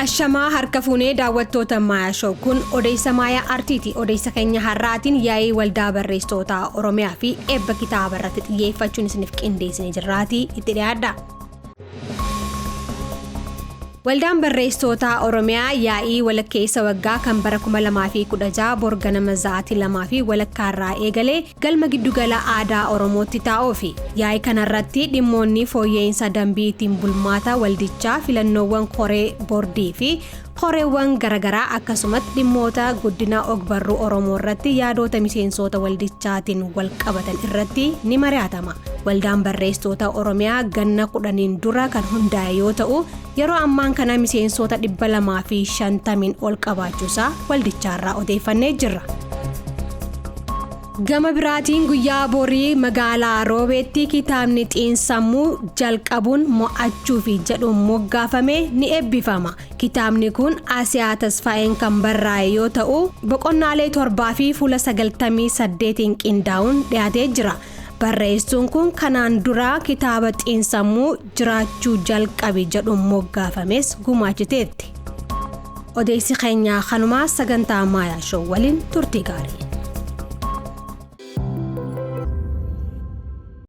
Ashamaa harka fuunee daawwattoota Maya Show kun Odeessa Maya artiiti. Odeessa keenya har'aatiin yaa'ii waldaa barreessitoota Oromiyaa fi eebba kitaaba irratti xiyyeeffachuun isiniif qindeessinee jirraatii itti dhiyaadha. Waldaan barreessitoota Oromiyaa yaa'ii walakkeessa waggaa kan bara 2016 borganama za'aatii 2 fi walakkaarraa eegalee galma giddugala aadaa Oromootti taa'uufi yaa'ii kanarratti dhimmoonni fooyya'insa dambiitiin bulmaata waldichaa filannoowwan koree boordii fi koreewwan garagaraa akkasumas dhimmoota guddina ogbarruu Oromoo irratti yaadoota miseensota waldichaatiin wal qabatan irratti ni mari'atama. Waldaan barreessitoota Oromiyaa ganna 10 dura kan hundaa'e yoo ta'u yeroo ammaan kana miseensota 250 ol qabaachuusaa waldichaarraa odeeffannee jirra. Gama biraatiin guyyaa borii magaalaa Roobeetti kitaabni xiinsammuu Jalqabuun Moo'achuuf jedhuun moggaafame ni eebbifama. Kitaabni kun Asiyaa Tasfaa'een kan barraa'e yoo ta'u boqonnaalee 7 fi fuula 98 qindaa'uun dhiyaatee jira. Barreessuun kun kanaan dura kitaaba xiinsammuu jiraachuu jalqabe jedhuun moggaafames gumaachiteetti. Odeessi keenya kanumaa sagantaa Maya Show waliin turtii gaarii.